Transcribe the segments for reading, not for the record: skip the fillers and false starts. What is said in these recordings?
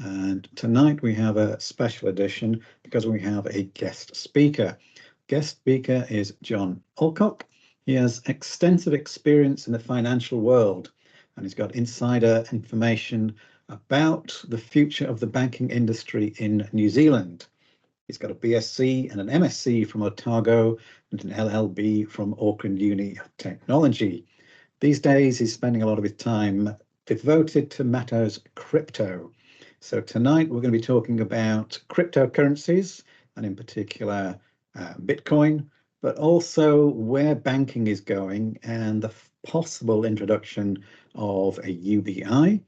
And tonight we have a special edition because we have a guest speaker. Guest speaker is John Alcock. He has extensive experience in the financial world and he's got insider information about the future of the banking industry in New Zealand. He's got a BSc and an MSc from Otago and an LLB from Auckland Uni of Technology. These days, he's spending a lot of his time devoted to matters crypto. So tonight, we're going to be talking about cryptocurrencies, and in particular, Bitcoin, but also where banking is going and the possible introduction of a UBI.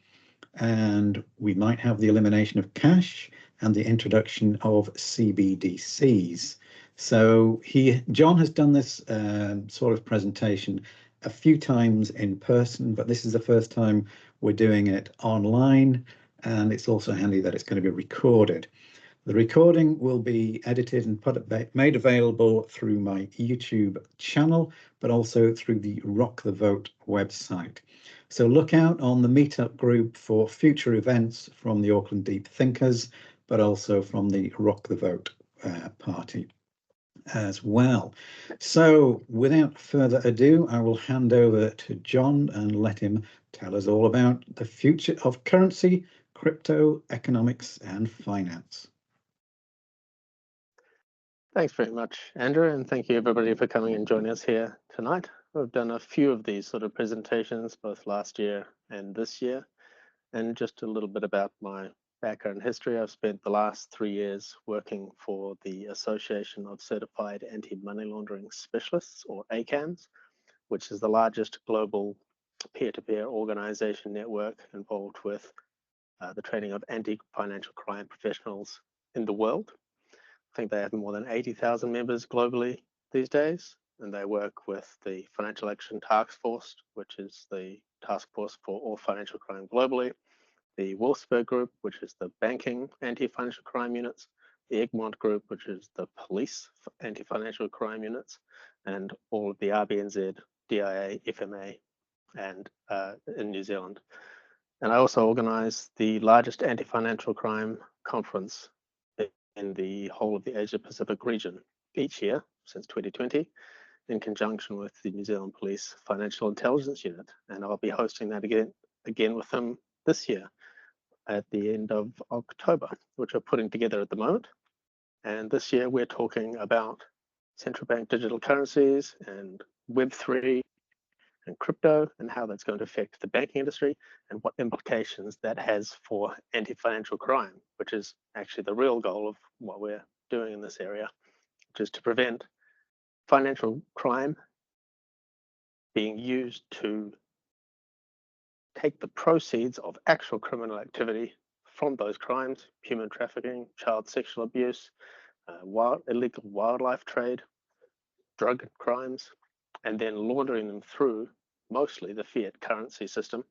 And we might have the elimination of cash and the introduction of CBDCs. So John has done this sort of presentation a few times in person, but this is the first time we're doing it online, and it's also handy that it's going to be recorded. The recording will be edited and made available through my YouTube channel, but also through the Rock the Vote website. So look out on the meetup group for future events from the Auckland Deep Thinkers, but also from the Rock the Vote party as well. So without further ado, I will hand over to John and let him tell us all about the future of currency, crypto, economics and finance. Thanks very much, Andrew, and thank you everybody for coming and joining us here tonight. We've done a few of these sort of presentations both last year and this year, and just a little bit about my background history. I've spent the last 3 years working for the Association of Certified Anti-Money Laundering Specialists, or ACAMS, which is the largest global peer-to-peer organization network involved with the training of anti-financial crime professionals in the world. I think they have more than 80,000 members globally these days, and they work with the Financial Action Task Force, which is the task force for all financial crime globally, the Wolfsburg Group, which is the banking anti-financial crime units, the Egmont Group, which is the police anti-financial crime units, and all of the RBNZ, DIA, FMA, and in New Zealand. And I also organize the largest anti-financial crime conference in the whole of the Asia Pacific region each year since 2020, in conjunction with the New Zealand Police Financial Intelligence Unit. And I'll be hosting that again with them this year at the end of October, which we're putting together at the moment. And this year we're talking about central bank digital currencies and Web3 and crypto, and how that's going to affect the banking industry and what implications that has for anti-financial crime, which is actually the real goal of what we're doing in this area, which is to prevent financial crime being used to take the proceeds of actual criminal activity from those crimes: human trafficking, child sexual abuse, illegal wildlife trade, drug crimes, and then laundering them through mostly the fiat currency system,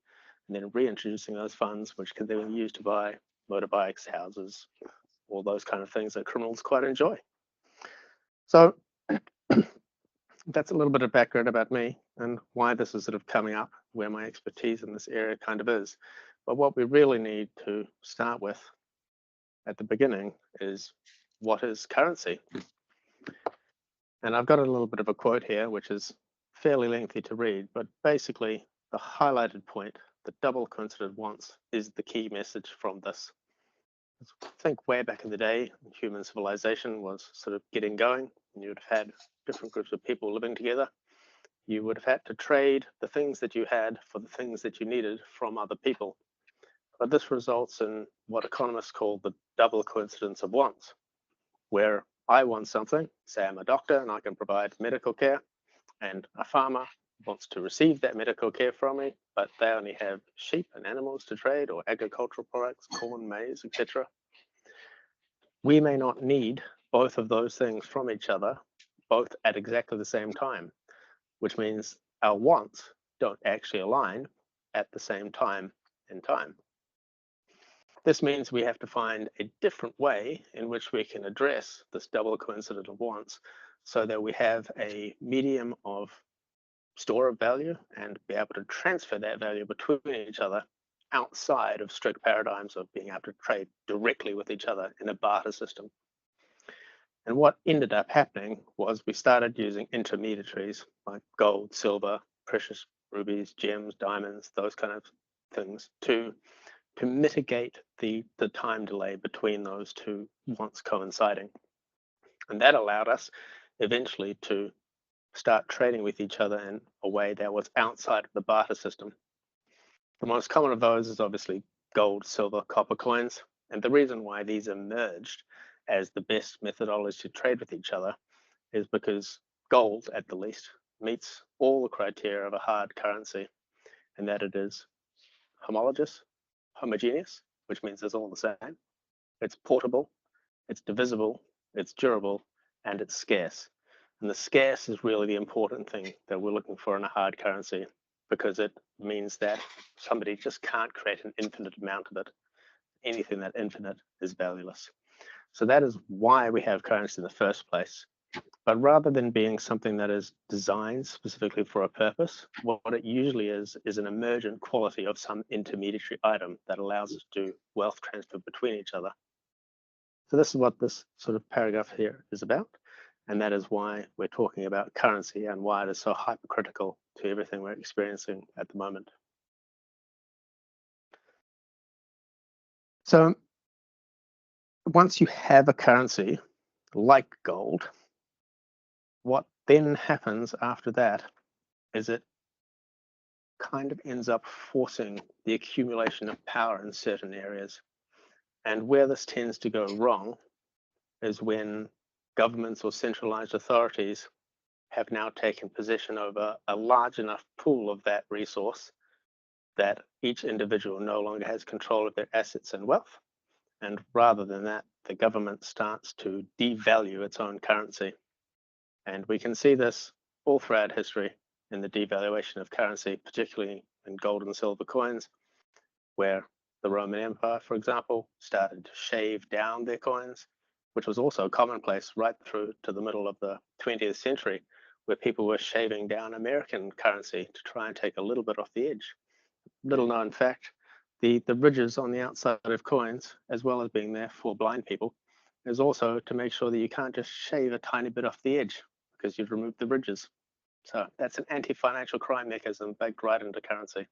and then reintroducing those funds, which can then be used to buy motorbikes, houses, all those kind of things that criminals quite enjoy. So that's a little bit of background about me and why this is sort of coming up, where my expertise in this area kind of is. But what we really need to start with at the beginning is, what is currency? And I've got a little bit of a quote here, which is fairly lengthy to read, but basically the highlighted point, the double coincident wants, is the key message from this. I think way back in the day, human civilization was sort of getting going, and you would have had different groups of people living together. You would have had to trade the things that you had for the things that you needed from other people. But this results in what economists call the double coincidence of wants, where I want something, say I'm a doctor and I can provide medical care, and a farmer wants to receive that medical care from me, but they only have sheep and animals to trade, or agricultural products, corn, maize, etc. We may not need both of those things from each other, both at exactly the same time, which means our wants don't actually align at the same time in time. This means we have to find a different way in which we can address this double coincidence of wants, so that we have a medium of store of value and be able to transfer that value between each other outside of strict paradigms of being able to trade directly with each other in a barter system. And what ended up happening was we started using intermediaries like gold, silver, precious rubies, gems, diamonds, those kind of things to mitigate the time delay between those two wants coinciding. And that allowed us eventually to start trading with each other in a way that was outside of the barter system. The most common of those is obviously gold, silver, copper coins. And the reason why these emerged as the best methodology to trade with each other is because gold, at the least, meets all the criteria of a hard currency, and that it is homogeneous, which means it's all the same. It's portable, it's divisible, it's durable, and it's scarce. And the scarce is really the important thing that we're looking for in a hard currency, because it means that somebody just can't create an infinite amount of it. Anything that infinite is valueless. So that is why we have currency in the first place. But rather than being something that is designed specifically for a purpose, what it usually is an emergent quality of some intermediary item that allows us to do wealth transfer between each other. So this is what this sort of paragraph here is about. And that is why we're talking about currency and why it is so hypercritical to everything we're experiencing at the moment. So once you have a currency like gold, what then happens after that is it kind of ends up forcing the accumulation of power in certain areas. And where this tends to go wrong is when governments or centralized authorities have now taken possession over a large enough pool of that resource that each individual no longer has control of their assets and wealth. And rather than that, the government starts to devalue its own currency. And we can see this all throughout history in the devaluation of currency, particularly in gold and silver coins, where the Roman Empire, for example, started to shave down their coins, which was also commonplace right through to the middle of the 20th century, where people were shaving down American currency to try and take a little bit off the edge. Little known fact, the ridges on the outside of coins, as well as being there for blind people, is also to make sure that you can't just shave a tiny bit off the edge because you've removed the ridges. So that's an anti-financial crime mechanism baked right into currency.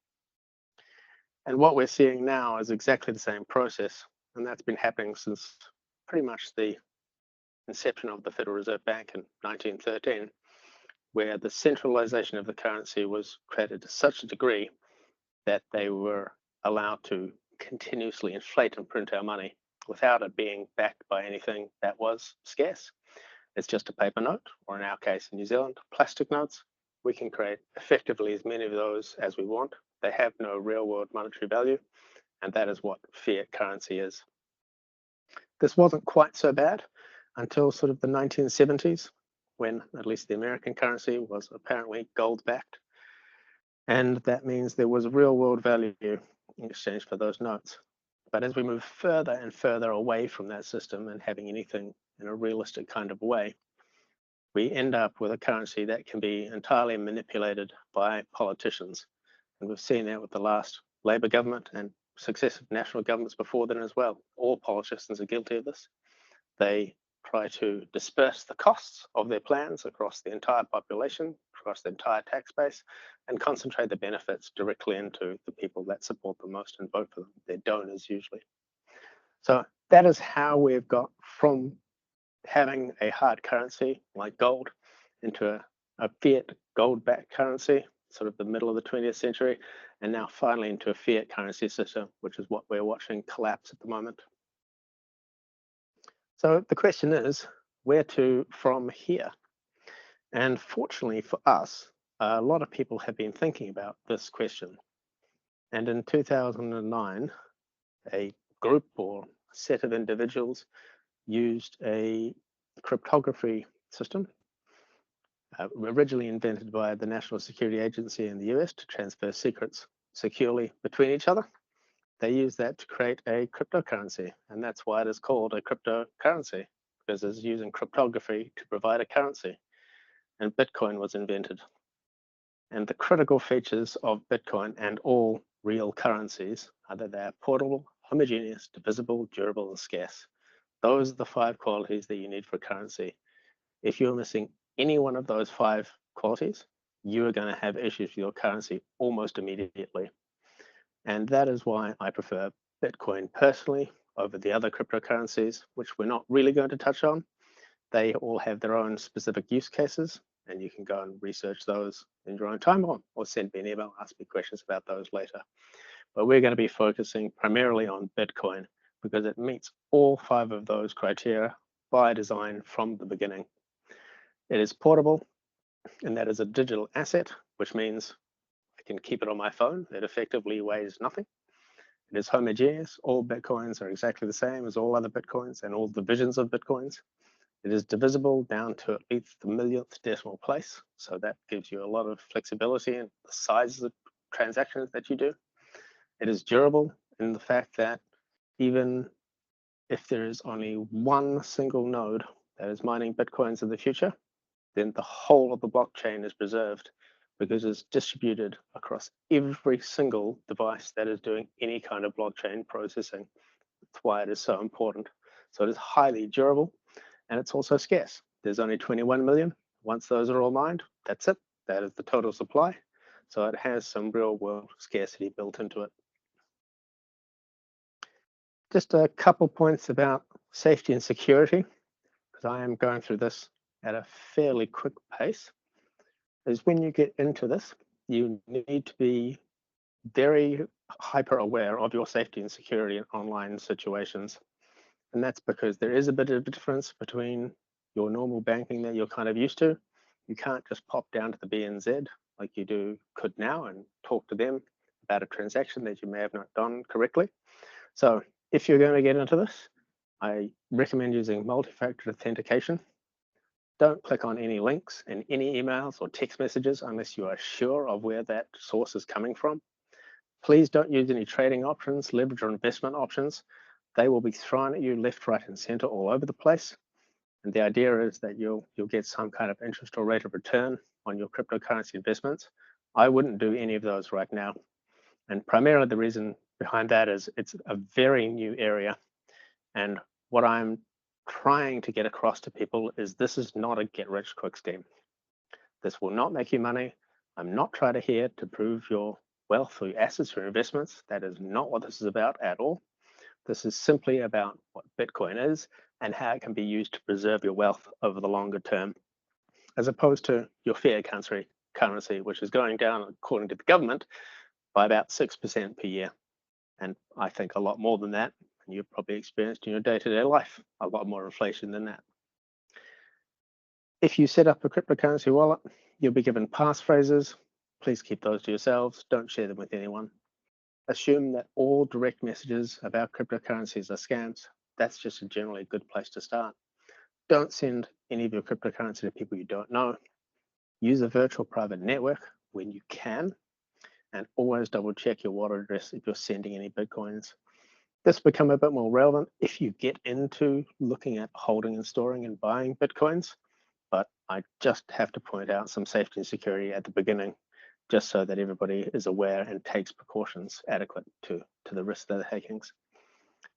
And what we're seeing now is exactly the same process, and that's been happening since pretty much the inception of the Federal Reserve Bank in 1913, where the centralization of the currency was created to such a degree that they were allowed to continuously inflate and print our money without it being backed by anything that was scarce. It's just a paper note, or in our case in New Zealand, plastic notes. We can create effectively as many of those as we want. They have no real world monetary value, and that is what fiat currency is. This wasn't quite so bad until sort of the 1970s, when at least the American currency was apparently gold backed. And that means there was real world value in exchange for those notes. But as we move further and further away from that system and having anything in a realistic kind of way, we end up with a currency that can be entirely manipulated by politicians. And we've seen that with the last Labour government and successive national governments before then as well. All politicians are guilty of this. They try to disperse the costs of their plans across the entire population, across the entire tax base, and concentrate the benefits directly into the people that support them most and vote for them, their donors usually. So that is how we've got from having a hard currency like gold into a fiat gold-backed currency, sort of the middle of the 20th century, and now finally into a fiat currency system, which is what we're watching collapse at the moment. So the question is, where to from here? And fortunately for us, a lot of people have been thinking about this question. And in 2009, a group or set of individuals used a cryptography system, originally invented by the National Security Agency in the US to transfer secrets securely between each other. They used that to create a cryptocurrency, and that's why it is called a cryptocurrency, because it's using cryptography to provide a currency. And Bitcoin was invented. And the critical features of Bitcoin and all real currencies are that they are portable, homogeneous, divisible, durable, and scarce. Those are the 5 qualities that you need for currency. If you're missing any one of those 5 qualities, you are going to have issues with your currency almost immediately. And that is why I prefer Bitcoin personally over the other cryptocurrencies, which we're not really going to touch on. They all have their own specific use cases, and you can go and research those in your own time, or send me an email, ask me questions about those later. But we're going to be focusing primarily on Bitcoin because it meets all 5 of those criteria by design from the beginning. It is portable, and that is a digital asset, which means I can keep it on my phone. It effectively weighs nothing. It is homogeneous. All Bitcoins are exactly the same as all other Bitcoins and all divisions of Bitcoins. It is divisible down to at least the millionth decimal place. So that gives you a lot of flexibility in the sizes of transactions that you do. It is durable in the fact that even if there is only one single node that is mining Bitcoins in the future, then the whole of the blockchain is preserved because it's distributed across every single device that is doing any kind of blockchain processing. That's why it is so important. So it is highly durable, and it's also scarce. There's only 21 million. Once those are all mined, that's it. That is the total supply. So it has some real world scarcity built into it. Just a couple points about safety and security, because I am going through this at a fairly quick pace, is when you get into this, you need to be very hyper aware of your safety and security in online situations. And that's because there is a bit of a difference between your normal banking that you're kind of used to. You can't just pop down to the BNZ like you could now and talk to them about a transaction that you may have not done correctly. So if you're going to get into this, I recommend using multi-factor authentication. Don't click on any links in any emails or text messages unless you are sure of where that source is coming from. Please don't use any trading options, leverage or investment options. They will be thrown at you left, right, and center all over the place. And the idea is that you'll get some kind of interest or rate of return on your cryptocurrency investments. I wouldn't do any of those right now. And primarily the reason behind that is it's a very new area. And what I'm trying to get across to people is this is not a get-rich-quick scheme. This will not make you money. I'm not trying to here to prove your wealth or your assets or investments. That is not what this is about at all. This is simply about what Bitcoin is and how it can be used to preserve your wealth over the longer term, as opposed to your fiat currency, which is going down, according to the government, by about 6% per year. And I think a lot more than that. And you've probably experienced in your day-to-day life a lot more inflation than that. If you set up a cryptocurrency wallet, you'll be given passphrases. Please keep those to yourselves. Don't share them with anyone. Assume that all direct messages about cryptocurrencies are scams. That's just a generally good place to start. Don't send any of your cryptocurrency to people you don't know. Use a virtual private network when you can, and always double check your wallet address if you're sending any Bitcoins. This will become a bit more relevant if you get into looking at holding and storing and buying Bitcoins, but I just have to point out some safety and security at the beginning, just so that everybody is aware and takes precautions adequate to the risk that they're taking.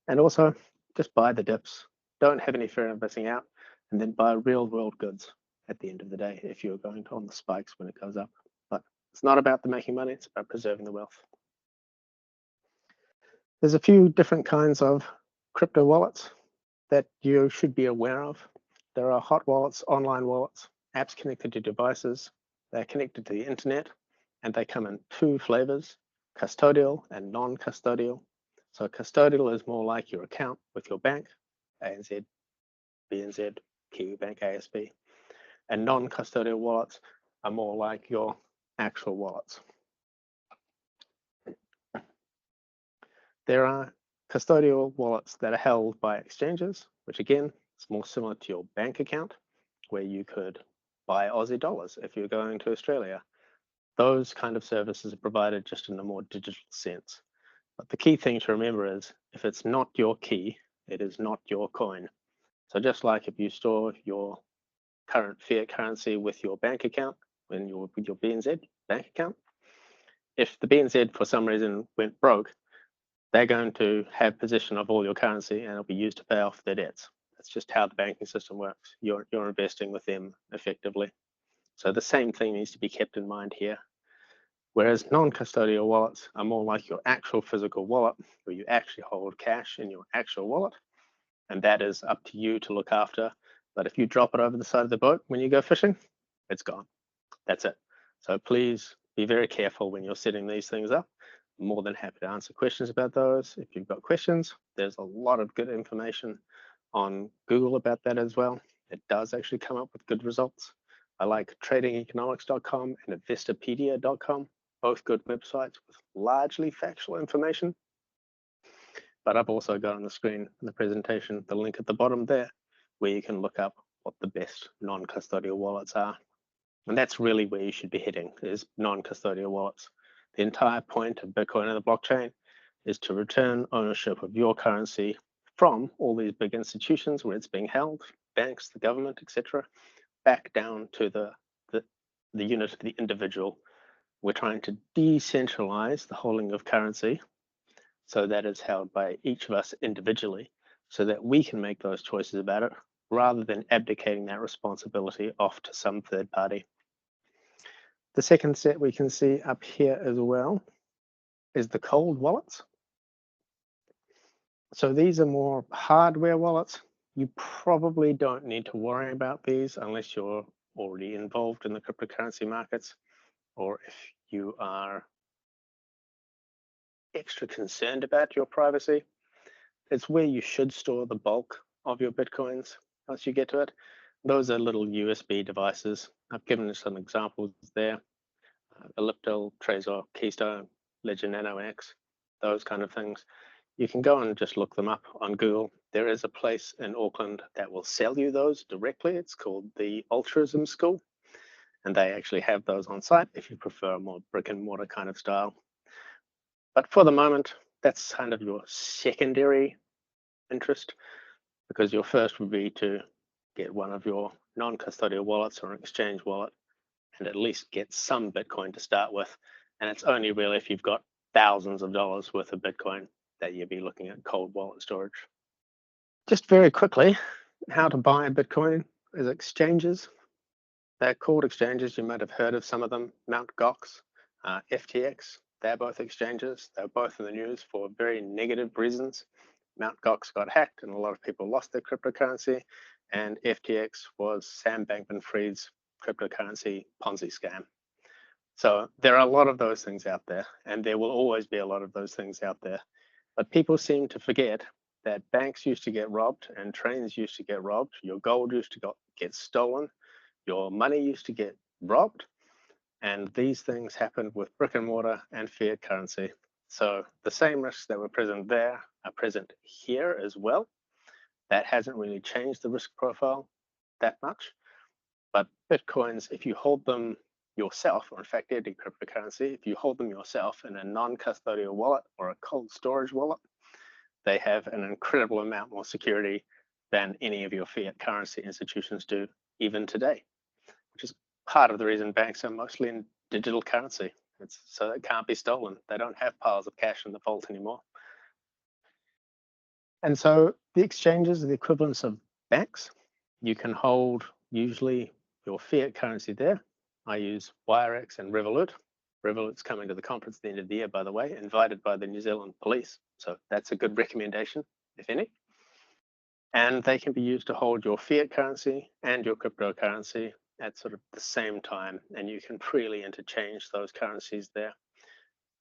And also, just buy the dips. Don't have any fear of missing out, and then buy real world goods at the end of the day if you're going to on the spikes when it goes up. But it's not about the making money, it's about preserving the wealth. There's a few different kinds of crypto wallets that you should be aware of. There are hot wallets, online wallets, apps connected to devices. They're connected to the internet, and they come in 2 flavors, custodial and non-custodial. So custodial is more like your account with your bank, ANZ, BNZ, Kiwi Bank, ASB. And non-custodial wallets are more like your actual wallets. There are custodial wallets that are held by exchanges, which again, is more similar to your bank account, where you could buy Aussie dollars if you're going to Australia. Those kind of services are provided just in a more digital sense. But the key thing to remember is if it's not your key, it is not your coin. So just like if you store your current fiat currency with your bank account, with your BNZ bank account, if the BNZ for some reason went broke, they're going to have possession of all your currency and it'll be used to pay off their debts. That's just how the banking system works. You're investing with them effectively. So the same thing needs to be kept in mind here. Whereas non-custodial wallets are more like your actual physical wallet, where you actually hold cash in your actual wallet, and that is up to you to look after. But if you drop it over the side of the boat when you go fishing, it's gone. That's it. So please be very careful when you're setting these things up. I'm more than happy to answer questions about those. If you've got questions, there's a lot of good information on Google about that as well. It does actually come up with good results. I like tradingeconomics.com and investopedia.com, both good websites with largely factual information. But I've also got on the screen in the presentation the link at the bottom there, where you can look up what the best non-custodial wallets are. And that's really where you should be heading, is non-custodial wallets. The entire point of Bitcoin and the blockchain is to return ownership of your currency from all these big institutions where it's being held, banks, the government, etc., back down to the unit of the individual. We're trying to decentralize the holding of currency so that it's held by each of us individually, so that we can make those choices about it, rather than abdicating that responsibility off to some third party. The second set we can see up here as well is the cold wallets. So these are more hardware wallets. You probably don't need to worry about these unless you're already involved in the cryptocurrency markets, or if you are extra concerned about your privacy. It's where you should store the bulk of your Bitcoins once you get to it. Those are little USB devices. I've given you some examples there. Elliptil, Trezor, Keystone, Ledger Nano X, those kind of things. You can go and just look them up on Google. There is a place in Auckland that will sell you those directly. It's called the Altruism School, and they actually have those on site if you prefer a more brick and mortar kind of style. But for the moment, that's kind of your secondary interest, because your first would be to get one of your non-custodial wallets or an exchange wallet and at least get some Bitcoin to start with. And it's only really if you've got thousands of dollars worth of Bitcoin that you'd be looking at cold wallet storage. Just very quickly, how to buy Bitcoin is exchanges. They're called exchanges. You might have heard of some of them. Mt. Gox, FTX, they're both exchanges. They're both in the news for very negative reasons. Mt. Gox got hacked and a lot of people lost their cryptocurrency. And FTX was Sam Bankman-Fried's cryptocurrency Ponzi scam. So there are a lot of those things out there, and there will always be a lot of those things out there. But people seem to forget that banks used to get robbed and trains used to get robbed. Your gold used to get stolen. Your money used to get robbed. And these things happened with brick and mortar and fiat currency. So the same risks that were present there are present here as well. That hasn't really changed the risk profile that much. But Bitcoins, if you hold them yourself, or in fact any cryptocurrency, if you hold them yourself in a non-custodial wallet or a cold storage wallet, they have an incredible amount more security than any of your fiat currency institutions do even today, which is part of the reason banks are mostly in digital currency. It's so it can't be stolen. They don't have piles of cash in the vault anymore. And so the exchanges are the equivalents of banks. You can hold usually your fiat currency there. I use WireX and Revolut. Revolut's coming to the conference at the end of the year, by the way, invited by the New Zealand Police. So that's a good recommendation, if any. And they can be used to hold your fiat currency and your cryptocurrency at sort of the same time, and you can freely interchange those currencies there.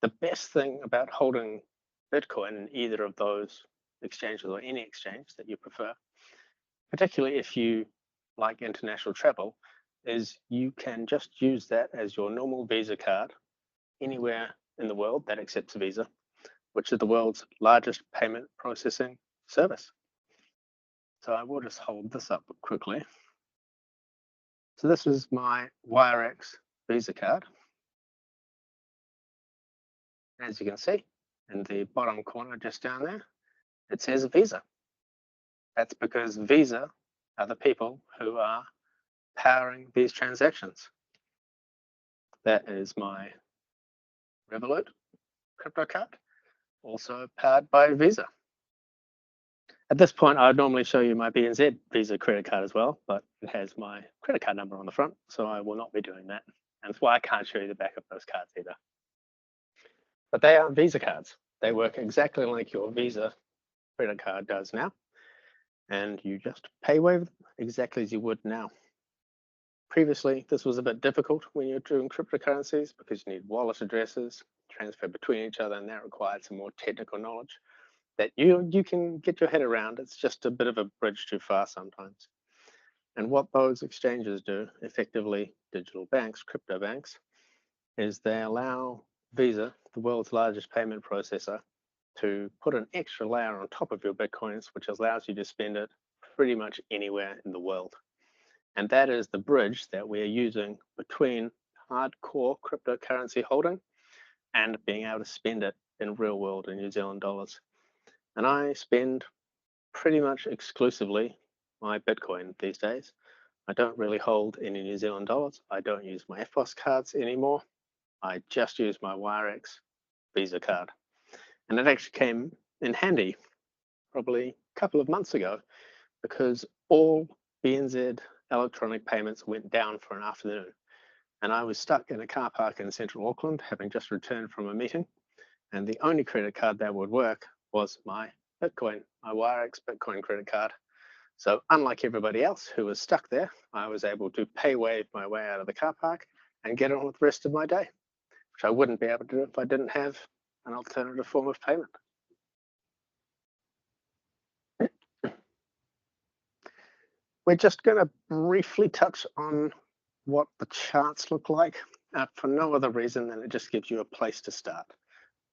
The best thing about holding Bitcoin in either of those exchanges, or any exchange that you prefer, particularly if you like international travel, is you can just use that as your normal Visa card anywhere in the world that accepts Visa, which is the world's largest payment processing service. So I will just hold this up quickly. So this is my WireX Visa card. As you can see in the bottom corner just down there, it says Visa. That's because Visa are the people who are powering these transactions. That is my Revolut crypto card, also powered by Visa. At this point, I would normally show you my BNZ Visa credit card as well, but it has my credit card number on the front, so I will not be doing that. And that's why I can't show you the back of those cards either. But they are Visa cards. They work exactly like your Visa credit card does now, and you just pay with exactly as you would now. Previously, this was a bit difficult when you're doing cryptocurrencies because you need wallet addresses, transfer between each other, and that required some more technical knowledge that you can get your head around. It's just a bit of a bridge too far sometimes. And what those exchanges do, effectively digital banks, crypto banks, is they allow Visa, the world's largest payment processor, to put an extra layer on top of your Bitcoins, which allows you to spend it pretty much anywhere in the world. And that is the bridge that we're using between hardcore cryptocurrency holding and being able to spend it in real world in New Zealand dollars. And I spend pretty much exclusively my Bitcoin these days. I don't really hold any New Zealand dollars. I don't use my EFTPOS cards anymore. I just use my Wirex Visa card. And it actually came in handy probably a couple of months ago because all BNZ electronic payments went down for an afternoon. And I was stuck in a car park in central Auckland, having just returned from a meeting. And the only credit card that would work was my Bitcoin, my Wirex Bitcoin credit card. So unlike everybody else who was stuck there, I was able to pay wave my way out of the car park and get on with the rest of my day, which I wouldn't be able to do if I didn't have an alternative form of payment. We're just going to briefly touch on what the charts look like for no other reason than it just gives you a place to start.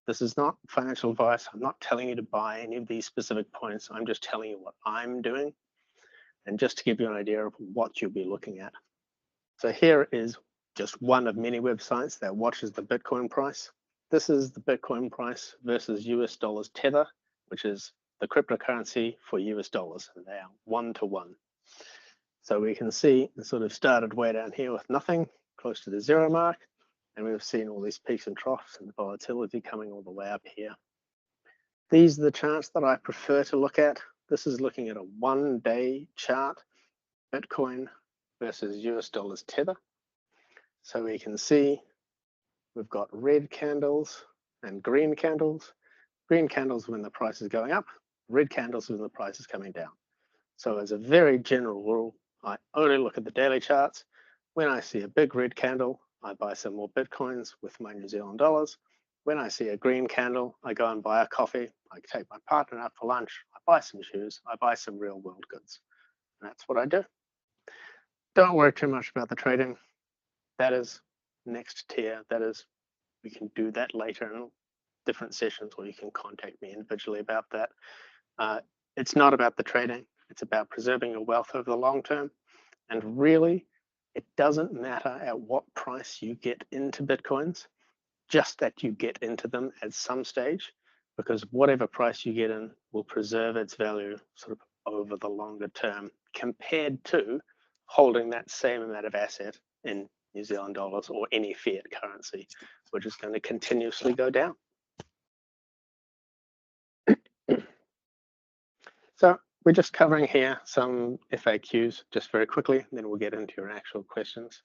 This is not financial advice. I'm not telling you to buy any of these specific points. I'm just telling you what I'm doing and just to give you an idea of what you'll be looking at. So here is just one of many websites that watches the Bitcoin price. This is the Bitcoin price versus US dollars tether, which is the cryptocurrency for US dollars, and they are 1-to-1. So we can see it sort of started way down here with nothing, close to the 0 mark, and we've seen all these peaks and troughs and the volatility coming all the way up here. These are the charts that I prefer to look at. This is looking at a 1-day chart, Bitcoin versus US dollars tether. So we can see we've got red candles and green candles. Green candles when the price is going up, red candles when the price is coming down. So as a very general rule, I only look at the daily charts. When I see a big red candle, I buy some more Bitcoins with my New Zealand dollars. When I see a green candle, I go and buy a coffee. I take my partner out for lunch. I buy some shoes. I buy some real world goods. And that's what I do. Don't worry too much about the trading. That is next tier. That is, we can do that later in different sessions, or you can contact me individually about that. It's not about the trading. It's about preserving your wealth over the long term. And really, it doesn't matter at what price you get into Bitcoins, just that you get into them at some stage, because whatever price you get in will preserve its value sort of over the longer term compared to holding that same amount of asset in New Zealand dollars or any fiat currency, which is going to continuously go down. So we're just covering here some FAQs just very quickly, and then we'll get into your actual questions.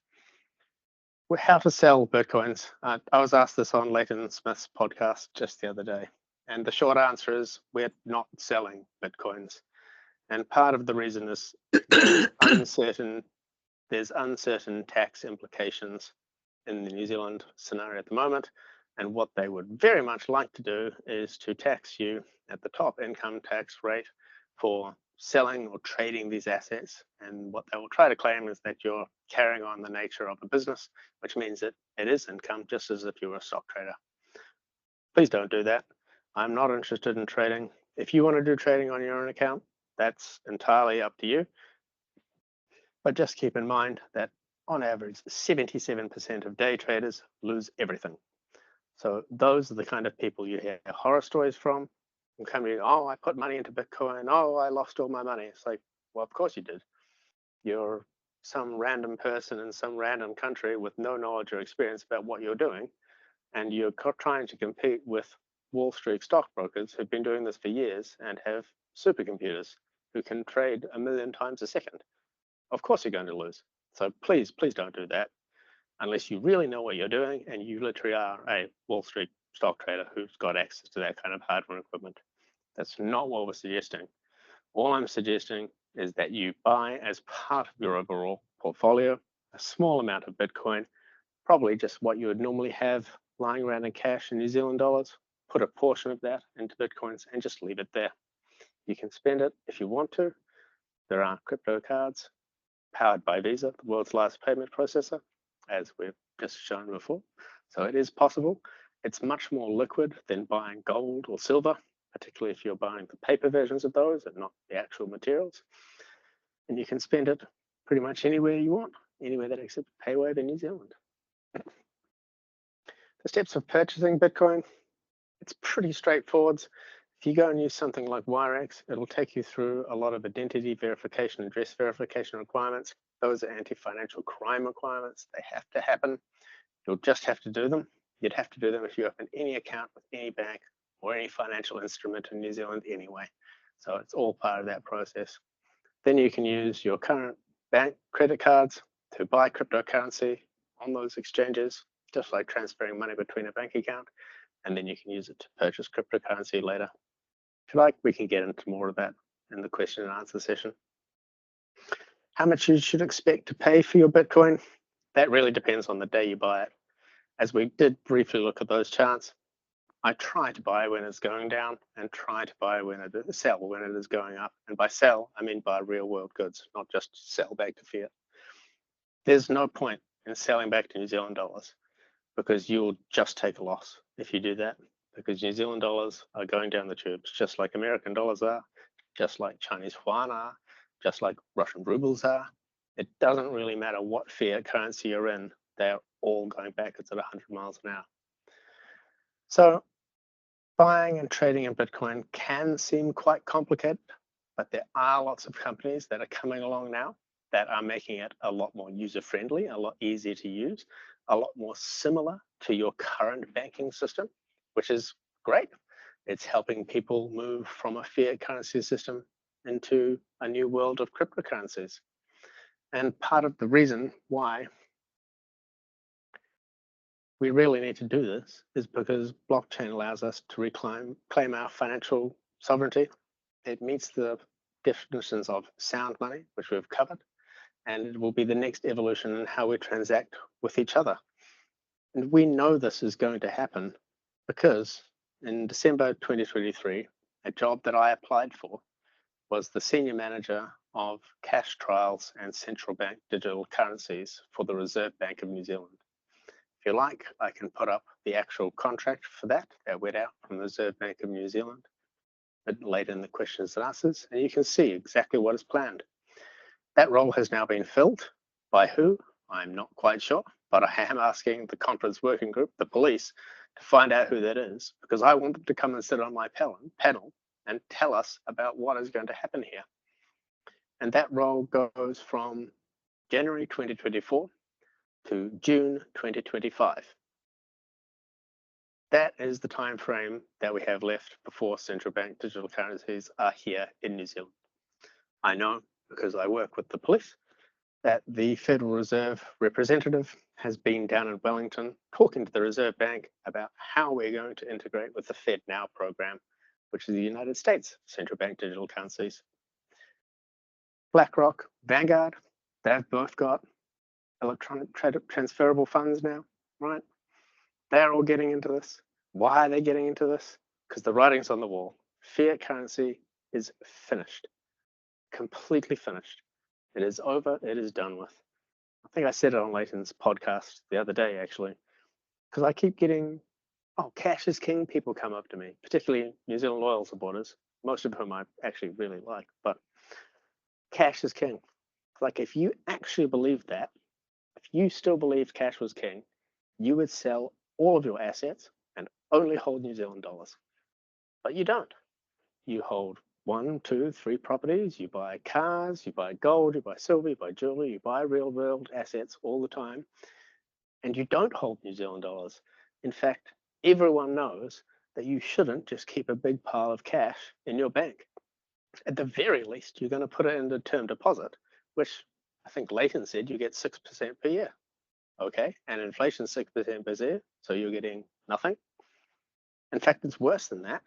How to sell Bitcoins. I was asked this on Leighton Smith's podcast just the other day, and the short answer is we're not selling Bitcoins. And part of the reason is there's uncertain tax implications in the New Zealand scenario at the moment. And what they would very much like to do is to tax you at the top income tax rate for selling or trading these assets. And what they will try to claim is that you're carrying on the nature of a business, which means that it is income just as if you were a stock trader. Please don't do that. I'm not interested in trading. If you want to do trading on your own account, that's entirely up to you. But just keep in mind that on average, 77% of day traders lose everything. So those are the kind of people you hear horror stories from. And coming, oh, I put money into Bitcoin. Oh, I lost all my money. It's like, well, of course you did. You're some random person in some random country with no knowledge or experience about what you're doing. and you're trying to compete with Wall Street stockbrokers who've been doing this for years and have supercomputers who can trade 1,000,000 times a second, of course you're going to lose. So please don't do that unless you really know what you're doing and you literally are a Wall Street stock trader who's got access to that kind of hardware equipment. That's not what we're suggesting. All I'm suggesting is that you buy, as part of your overall portfolio, a small amount of Bitcoin, probably just what you would normally have lying around in cash in New Zealand dollars. Put a portion of that into Bitcoins and just leave it there. You can spend it if you want to. There are crypto cards powered by Visa, the world's largest payment processor, as we've just shown before. So it is possible. It's much more liquid than buying gold or silver, particularly if you're buying the paper versions of those and not the actual materials. And you can spend it pretty much anywhere you want, anywhere that accepts PayWave in New Zealand. The steps of purchasing Bitcoin, it's pretty straightforward. If you go and use something like Wirex, it'll take you through a lot of identity verification, address verification requirements. Those are anti-financial crime requirements. They have to happen. You'll just have to do them. You'd have to do them if you open any account with any bank or any financial instrument in New Zealand anyway. So it's all part of that process. Then you can use your current bank credit cards to buy cryptocurrency on those exchanges, just like transferring money between a bank account. And then you can use it to purchase cryptocurrency later. If you like, we can get into more of that in the question and answer session. How much you should expect to pay for your Bitcoin? That really depends on the day you buy it. As we did briefly look at those charts, I try to buy when it's going down and try to buy sell when it is going up. And by sell, I mean buy real world goods, not just sell back to fiat. There's no point in selling back to New Zealand dollars because you'll just take a loss if you do that, because New Zealand dollars are going down the tubes, just like American dollars are, just like Chinese yuan are, just like Russian rubles are. It doesn't really matter what fiat currency you're in, they're all going backwards at 100 miles an hour. So buying and trading in Bitcoin can seem quite complicated, but there are lots of companies that are coming along now that are making it a lot more user-friendly, a lot easier to use, a lot more similar to your current banking system, which is great. It's helping people move from a fiat currency system into a new world of cryptocurrencies. And part of the reason why we really need to do this is because blockchain allows us to claim our financial sovereignty. It meets the definitions of sound money, which we've covered, and it will be the next evolution in how we transact with each other. And we know this is going to happen because in December 2023, a job that I applied for was the senior manager of cash trials and central bank digital currencies for the Reserve Bank of New Zealand. If you like, I can put up the actual contract for that went out from the Reserve Bank of New Zealand, but later in the questions and answers, and you can see exactly what is planned. That role has now been filled. By who? I'm not quite sure, but I am asking the conference working group, the police, to find out who that is, because I want them to come and sit on my panel and tell us about what is going to happen here. And that role goes from January 2024 to June 2025. That is the time frame that we have left before central bank digital currencies are here in New Zealand. I know, because I work with the police, that the Federal Reserve representative has been down in Wellington talking to the Reserve Bank about how we're going to integrate with the FedNow program, which is the United States central bank digital currencies. BlackRock, Vanguard, they've both got electronic transferable funds now, right? They're all getting into this. Why are they getting into this? Because the writing's on the wall. Fiat currency is finished, completely finished. It is over, it is done with. I think I said it on Leighton's podcast the other day, actually, because I keep getting, oh, cash is king, people come up to me, particularly New Zealand loyal supporters, most of whom I actually really like, but cash is king. Like, if you actually believe that, if you still believed cash was king, you would sell all of your assets and only hold New Zealand dollars. But you don't. You hold 1, 2, 3 properties, you buy cars, you buy gold, you buy silver, you buy jewelry, you buy real world assets all the time, and you don't hold New Zealand dollars. In fact, everyone knows that you shouldn't just keep a big pile of cash in your bank. At the very least, you're going to put it into term deposit, which I think Leighton said you get 6% per year. Okay, and inflation 6% per year, so you're getting nothing. In fact, it's worse than that.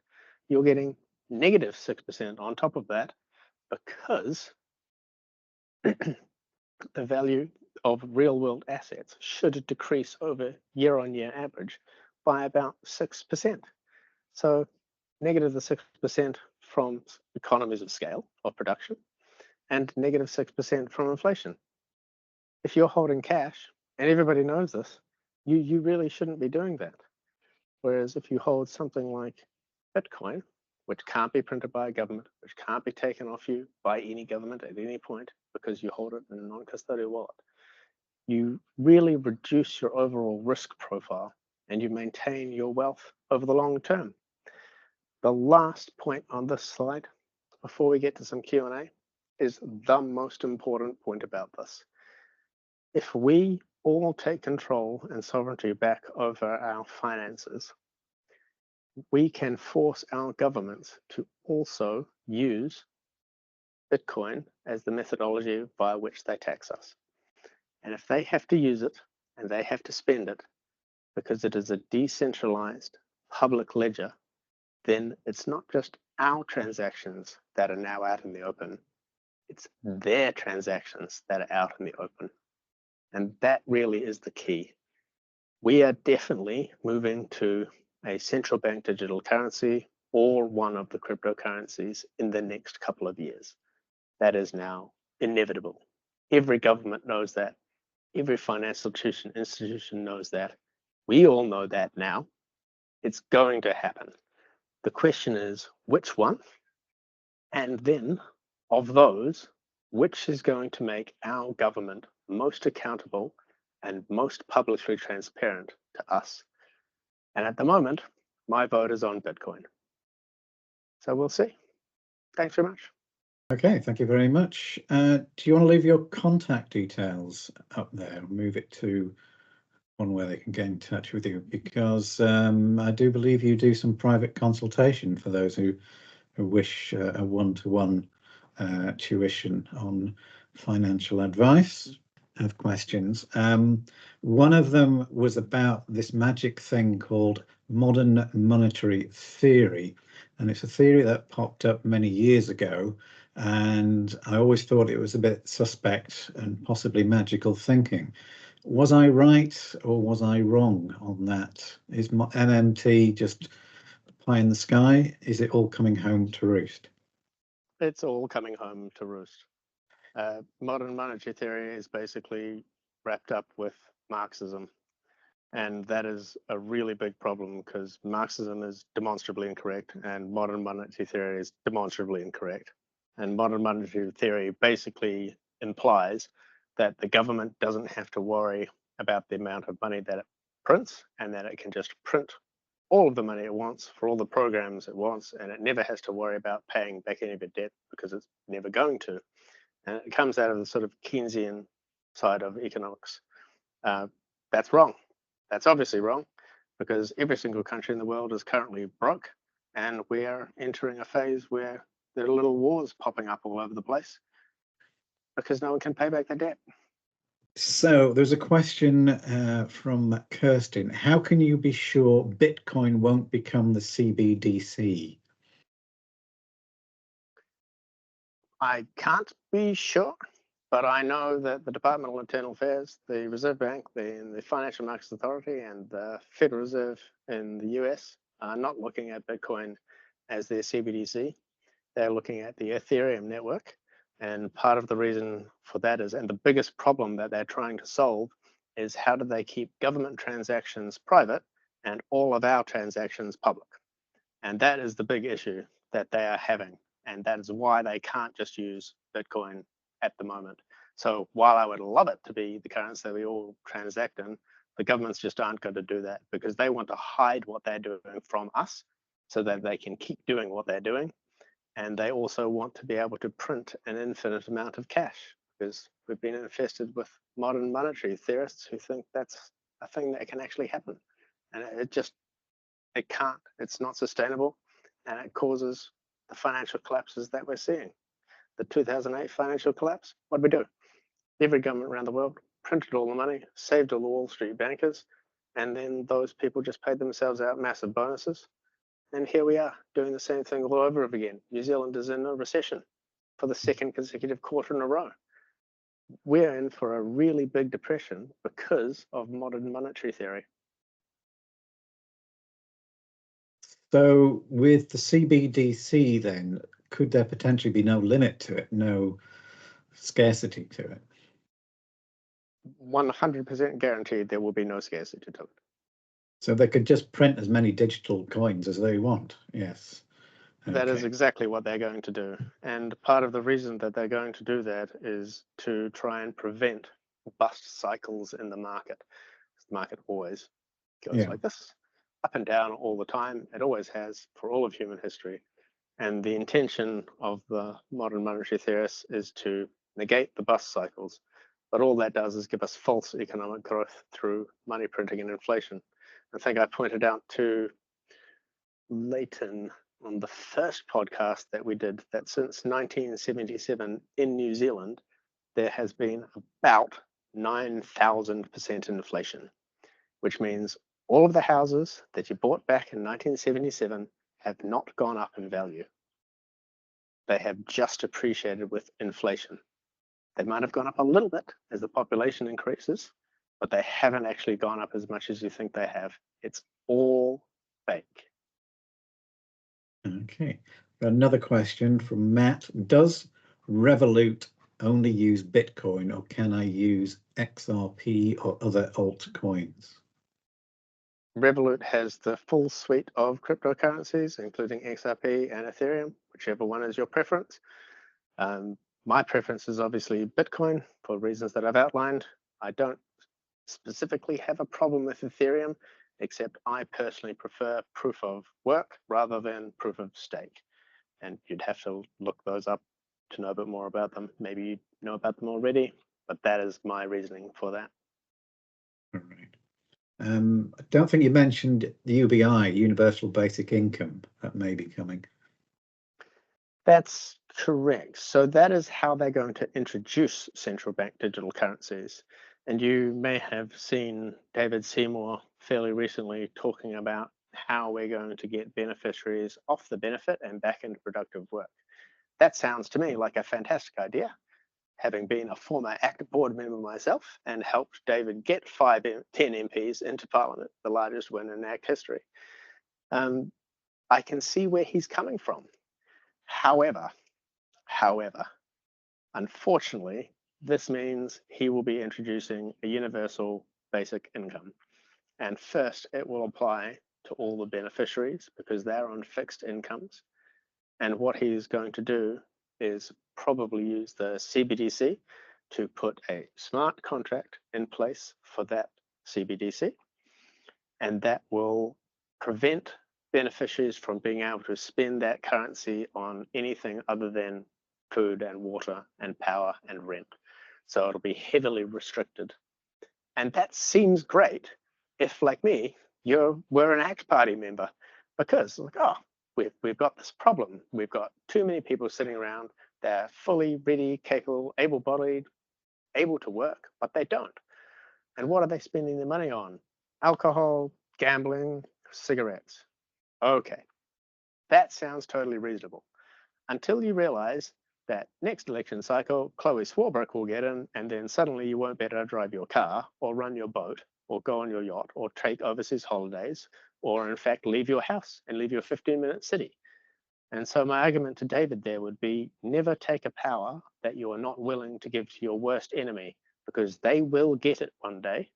You're getting negative 6% on top of that because the value of real world assets should decrease over year-on-year average by about 6%. So negative the 6% from economies of scale of production and negative 6% from inflation. If you're holding cash, and everybody knows this, you really shouldn't be doing that. Whereas if you hold something like Bitcoin, which can't be printed by a government, which can't be taken off you by any government at any point because you hold it in a non-custodial wallet, you really reduce your overall risk profile and you maintain your wealth over the long term. The last point on this slide, before we get to some Q&A, is the most important point about this. If we all take control and sovereignty back over our finances, we can force our governments to also use Bitcoin as the methodology by which they tax us. And if they have to use it and they have to spend it because it is a decentralized public ledger, then it's not just our transactions that are now out in the open, it's their transactions that are out in the open. And that really is the key. We are definitely moving to a central bank digital currency or one of the cryptocurrencies in the next couple of years. That is now inevitable. Every government knows that. Every financial institution knows that. We all know that now. It's going to happen. The question is, which one? And then, of those, which is going to make our government most accountable and most publicly transparent to us? And at the moment, my vote is on Bitcoin. So we'll see. Thanks very much. Okay, thank you very much. Do you want to leave your contact details up there? Move it to one where they can get in touch with you, because I do believe you do some private consultation for those who wish a one-to-one tuition on financial advice, have questions. One of them was about this magic thing called modern monetary theory, and it's a theory that popped up many years ago, and I always thought it was a bit suspect and possibly magical thinking. Was I right or was I wrong on that? Is MMT just pie in the sky? Is it all coming home to roost? It's all coming home to roost. Modern monetary theory is basically wrapped up with Marxism. And that is a really big problem because Marxism is demonstrably incorrect and modern monetary theory is demonstrably incorrect. And modern monetary theory basically implies that the government doesn't have to worry about the amount of money that it prints and that it can just print all of the money it wants for all the programs it wants, and it never has to worry about paying back any of its debt because it's never going to. And it comes out of the sort of Keynesian side of economics. That's wrong. That's obviously wrong because every single country in the world is currently broke, and we are entering a phase where there are little wars popping up all over the place because no one can pay back their debt. So there's a question from Kirsten. How can you be sure Bitcoin won't become the CBDC? I can't be sure, but I know that the Department of Internal Affairs, the Reserve Bank, the Financial Markets Authority, and the Federal Reserve in the US are not looking at Bitcoin as their CBDC. They're looking at the Ethereum network. And part of the reason for that is, and the biggest problem that they're trying to solve is how do they keep government transactions private and all of our transactions public? And that is the big issue that they are having. And that is why they can't just use Bitcoin at the moment. So while I would love it to be the currency that we all transact in, the governments just aren't going to do that because they want to hide what they're doing from us so that they can keep doing what they're doing. And they also want to be able to print an infinite amount of cash because we've been infested with modern monetary theorists who think that's a thing that can actually happen. And it can't, it's not sustainable, and it causes the financial collapses that we're seeing. The 2008 financial collapse, what did we do? Every government around the world printed all the money, saved all the Wall Street bankers, and then those people just paid themselves out massive bonuses. And here we are doing the same thing all over again. New Zealand is in a recession for the second consecutive quarter in a row. We're in for a really big depression because of modern monetary theory. So with the CBDC then, could there potentially be no limit to it, no scarcity to it? 100% guaranteed there will be no scarcity to it. So they could just print as many digital coins as they want, yes. That is Okay. exactly what they're going to do. And part of the reason that they're going to do that is to try and prevent bust cycles in the market. The market always goes like this, up and down all the time. It always has for all of human history. And the intention of the modern monetary theorists is to negate the bust cycles. But all that does is give us false economic growth through money printing and inflation. I think I pointed out to Leighton on the first podcast that we did that since 1977 in New Zealand, there has been about 9,000% inflation, which means all of the houses that you bought back in 1977 have not gone up in value. They have just appreciated with inflation. They might have gone up a little bit as the population increases, but they haven't actually gone up as much as you think they have. It's all fake. Okay. Another question from Matt. Does Revolut only use Bitcoin, or can I use XRP or other altcoins? Revolut has the full suite of cryptocurrencies, including XRP and Ethereum, whichever one is your preference. My preference is obviously Bitcoin for reasons that I've outlined. I don't specifically have a problem with Ethereum, except I personally prefer proof of work rather than proof of stake. And you'd have to look those up to know a bit more about them. Maybe you know about them already, but that is my reasoning for that. All right. I don't think you mentioned the UBI, Universal Basic Income, that may be coming. That's correct. So that is how they're going to introduce central bank digital currencies. And you may have seen David Seymour fairly recently talking about how we're going to get beneficiaries off the benefit and back into productive work. That sounds to me like a fantastic idea. Having been a former ACT board member myself and helped David get 10 MPs into Parliament, the largest win in ACT history, I can see where he's coming from. However, unfortunately, this means he will be introducing a universal basic income. And first, it will apply to all the beneficiaries because they're on fixed incomes. And what he's going to do is probably use the CBDC to put a smart contract in place for that CBDC. And that will prevent beneficiaries from being able to spend that currency on anything other than food and water and power and rent. So it'll be heavily restricted. And that seems great if, like me, we're an ACT Party member, because like, oh, we've got this problem. We've got too many people sitting around. They're fully ready, capable, able-bodied, able to work, but they don't. And what are they spending their money on? Alcohol, gambling, cigarettes. Okay, that sounds totally reasonable. Until you realize that next election cycle, Chloe Swarbrick will get in, and then suddenly you won't be able to drive your car or run your boat or go on your yacht or take overseas holidays, or in fact, leave your house and leave your 15-minute city. And so my argument to David there would be, never take a power that you are not willing to give to your worst enemy, because they will get it one day,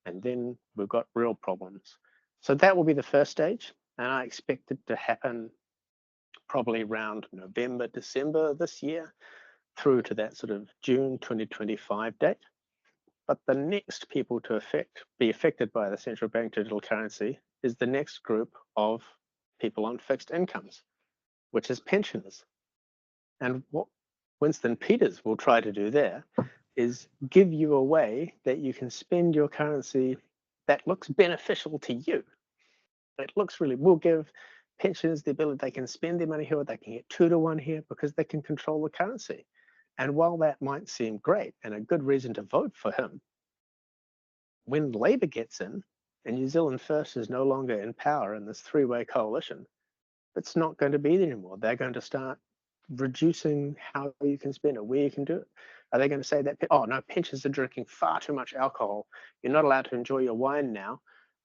and then we've got real problems. So that will be the first stage, and I expect it to happen probably around November, December this year, through to that sort of June 2025 date. But the next people to be affected by the central bank digital currency is the next group of people on fixed incomes, which is pensioners. And what Winston Peters will try to do there is give you a way that you can spend your currency that looks beneficial to you. it looks really, we'll give pensioners the ability they can spend their money here, they can get 2 to 1 here because they can control the currency. And while that might seem great and a good reason to vote for him, when Labour gets in and New Zealand First is no longer in power in this three-way coalition, it's not going to be there anymore. They're going to start reducing how you can spend it, where you can do it. Are they going to say that, oh no, pensioners are drinking far too much alcohol, you're not allowed to enjoy your wine now,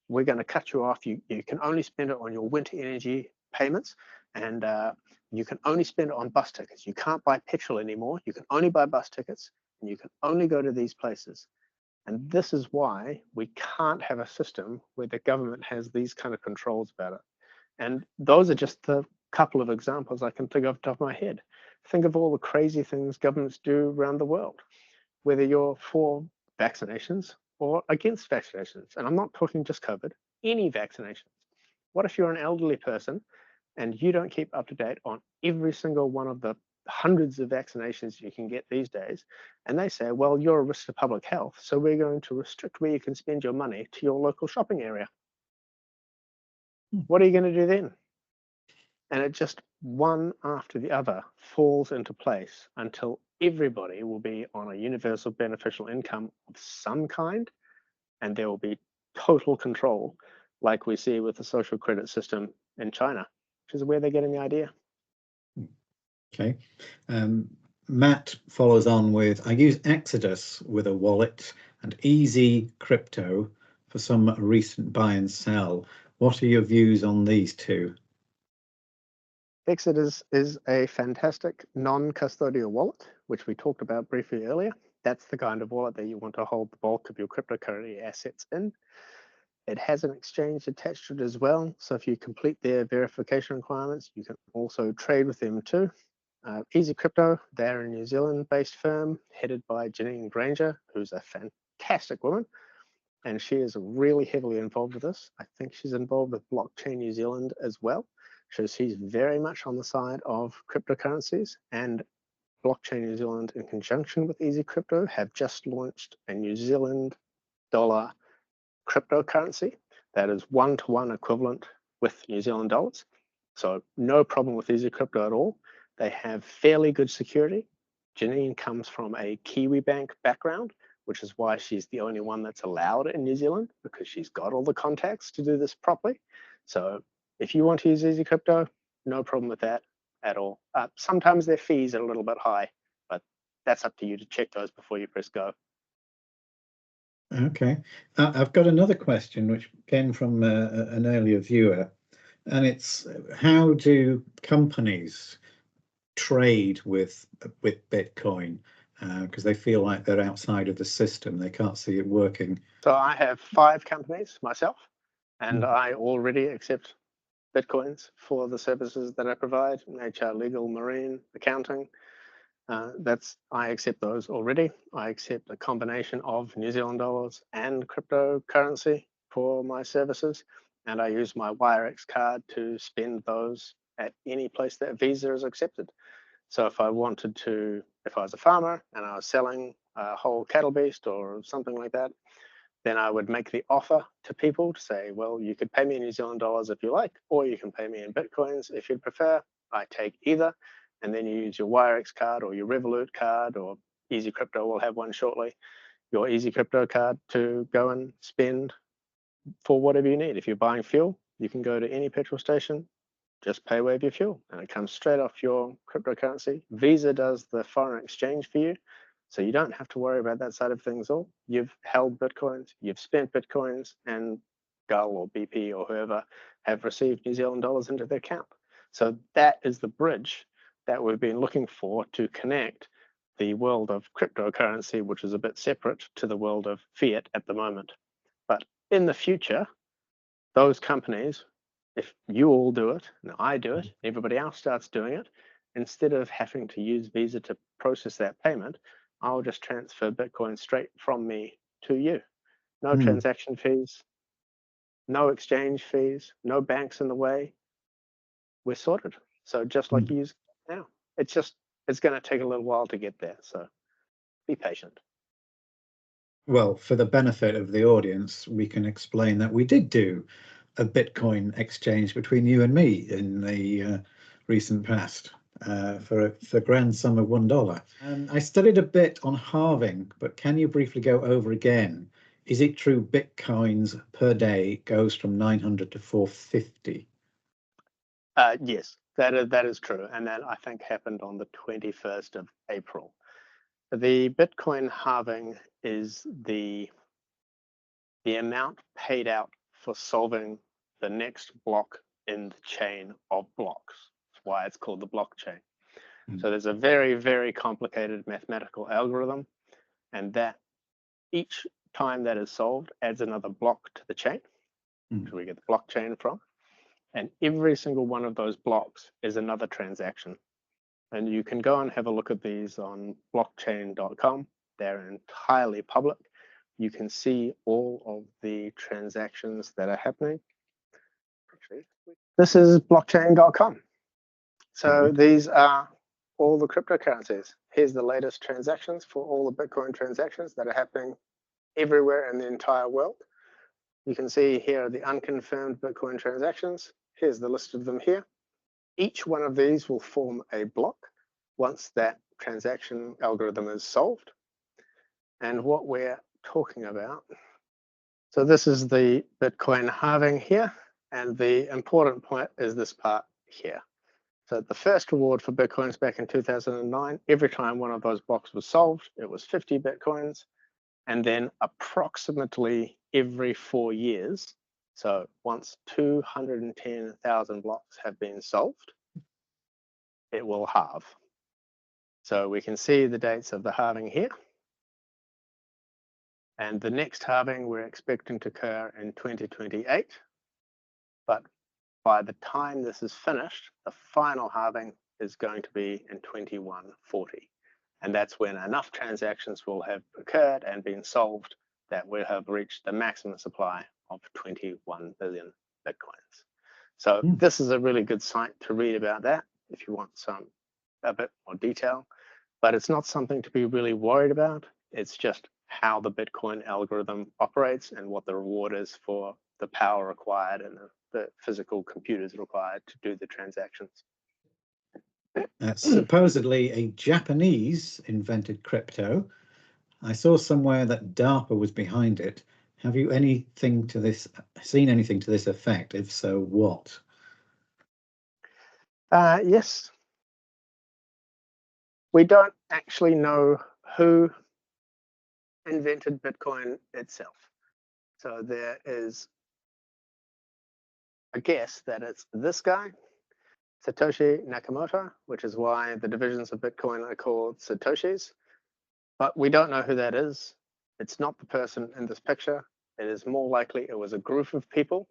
we're going to cut you off, you can only spend it on your winter energy payments, and you can only spend it on bus tickets. You can't buy petrol anymore, you can only buy bus tickets, and you can only go to these places. And this is why we can't have a system where the government has these kind of controls about it. And those are just the couple of examples I can think of off the top of my head. Think of all the crazy things governments do around the world, whether you're for vaccinations or against vaccinations. And I'm not talking just COVID, any vaccinations. What if you're an elderly person and you don't keep up to date on every single one of the hundreds of vaccinations you can get these days, and they say, well, you're a risk to public health, so we're going to restrict where you can spend your money to your local shopping area. What are you going to do then? And it just one after the other falls into place until everybody will be on a universal beneficial income of some kind, and there will be total control, like we see with the social credit system in China, which is where they're getting the idea. Okay. Matt follows on with, I use Exodus with a wallet and Easy Crypto for some recent buy and sell. What are your views on these two? Exodus is a fantastic non-custodial wallet, which we talked about briefly earlier. That's the kind of wallet that you want to hold the bulk of your cryptocurrency assets in. It has an exchange attached to it as well. So if you complete their verification requirements, you can also trade with them too. Easy Crypto, they're a New Zealand-based firm headed by Janine Granger, who's a fantastic woman. And she is really heavily involved with this. I think she's involved with Blockchain New Zealand as well. So she's very much on the side of cryptocurrencies, and Blockchain New Zealand, in conjunction with Easy Crypto, have just launched a New Zealand dollar cryptocurrency that is one-to-one equivalent with New Zealand dollars. So no problem with Easy Crypto at all. They have fairly good security. Janine comes from a Kiwi bank background, which is why she's the only one that's allowed in New Zealand, because she's got all the contacts to do this properly. So if you want to use Easy Crypto, no problem with that at all. Sometimes their fees are a little bit high, but that's up to you to check those before you press go. Okay. I've got another question which came from an earlier viewer, and it's, how do companies trade with Bitcoin? Because they feel like they're outside of the system, they can't see it working. So I have 5 companies myself, and I already accept Bitcoins for the services that I provide, HR, legal, marine, accounting. I accept those already. I accept a combination of New Zealand dollars and cryptocurrency for my services, and I use my WireX card to spend those at any place that Visa is accepted. So if I wanted to, if I was a farmer and I was selling a whole cattle beast or something like that, then I would make the offer to people to say, well, you could pay me in New Zealand dollars if you like, or you can pay me in Bitcoins if you'd prefer. I take either. And then you use your WireX card or your Revolut card, or Easy Crypto will have one shortly, your Easy Crypto card to go and spend for whatever you need. If you're buying fuel, you can go to any petrol station, just pay with your fuel, and it comes straight off your cryptocurrency. Visa does the foreign exchange for you, so you don't have to worry about that side of things all. You've held Bitcoins, you've spent Bitcoins, and Gull or BP or whoever have received New Zealand dollars into their account. So that is the bridge that we've been looking for to connect the world of cryptocurrency, which is a bit separate, to the world of fiat at the moment. But in the future, those companies, if you all do it, and I do it, everybody else starts doing it, instead of having to use Visa to process that payment, I'll just transfer Bitcoin straight from me to you. No transaction fees, no exchange fees, no banks in the way. We're sorted. So just like you use now, it's going to take a little while to get there. So be patient. Well, for the benefit of the audience, we can explain that we did do a Bitcoin exchange between you and me in the recent past for the grand sum of $1. I studied a bit on halving, but can you briefly go over again? Is it true Bitcoins per day goes from 900 to 450? Yes, that is true, and that I think happened on the 21st of April. The Bitcoin halving is the amount paid out for solving the next block in the chain of blocks. That's why it's called the blockchain. So there's a very, very complicated mathematical algorithm, and that each time that is solved adds another block to the chain, which we get the blockchain from. And every single one of those blocks is another transaction. And you can go and have a look at these on blockchain.com. They're entirely public. You can see all of the transactions that are happening. Actually, this is blockchain.com. So these are all the cryptocurrencies. Here's the latest transactions for all the Bitcoin transactions that are happening everywhere in the entire world. You can see here are the unconfirmed Bitcoin transactions. Here's the list of them here. Each one of these will form a block once that transaction algorithm is solved. And what we're talking about, so this is the Bitcoin halving here, and the important point is this part here. So the first reward for Bitcoins back in 2009, every time one of those blocks was solved, it was 50 Bitcoins. And then approximately every 4 years, so once 210,000 blocks have been solved, it will halve. So we can see the dates of the halving here. And the next halving we're expecting to occur in 2028. But by the time this is finished, the final halving is going to be in 2140. And that's when enough transactions will have occurred and been solved that we'll have reached the maximum supply of 21 billion Bitcoins. So this is a really good site to read about that if you want a bit more detail, but it's not something to be really worried about. It's just how the Bitcoin algorithm operates and what the reward is for the power required and the physical computers required to do the transactions. Supposedly a Japanese invented crypto. I saw somewhere that DARPA was behind it. Have you seen anything to this effect? If so, what? Yes. We don't actually know who invented Bitcoin itself. So there is a guess that it's this guy, Satoshi Nakamoto, which is why the divisions of Bitcoin are called Satoshis. But we don't know who that is. It's not the person in this picture. It is more likely it was a group of people.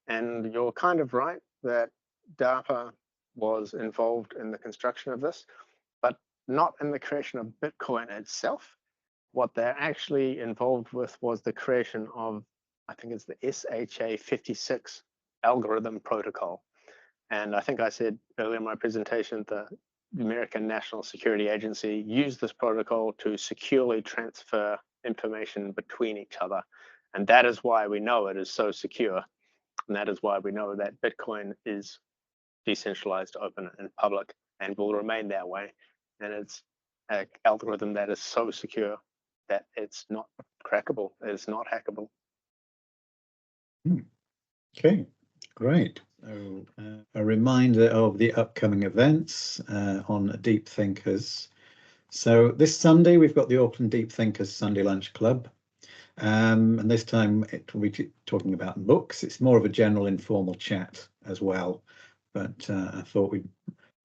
And you're kind of right that DARPA was involved in the construction of this, but not in the creation of Bitcoin itself. What they're actually involved with was the creation of, I think it's the SHA-56 algorithm protocol. And I think I said earlier in my presentation, the American National Security Agency used this protocol to securely transfer information between each other. And that is why we know it is so secure. And that is why we know that Bitcoin is decentralized, open, and public, and will remain that way. And it's an algorithm that is so secure that it's not crackable, it's not hackable. Okay, great. So, a reminder of the upcoming events on Deep Thinkers. So this Sunday, we've got the Auckland Deep Thinkers Sunday Lunch Club. And this time it will be talking about books. It's more of a general informal chat as well. But I thought we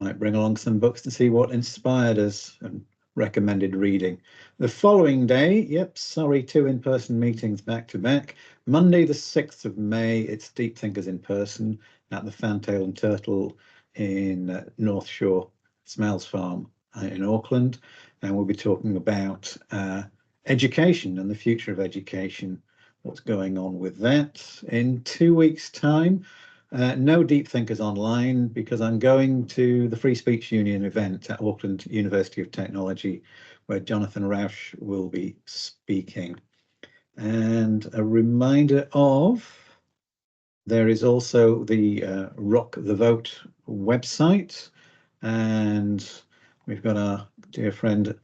might bring along some books to see what inspired us and recommended reading. The following day, two in-person meetings back to back. Monday, the 6th of May, it's Deep Thinkers in person at the Fantail and Turtle in North Shore Smells Farm in Auckland. And we'll be talking about education and the future of education, what's going on with that. In 2 weeks' time, no Deep Thinkers online because I'm going to the Free Speech Union event at Auckland University of Technology, where Jonathan Rausch will be speaking. And a reminder of There is also the Rock the Vote website, and we've got our dear friend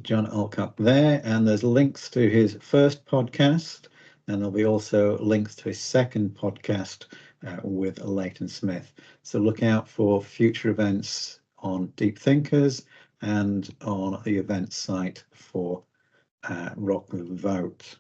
John Alcock there, and there's links to his first podcast, and there'll be also links to his second podcast with Leighton Smith. So look out for future events on Deep Thinkers and on the events site for Rock the Vote.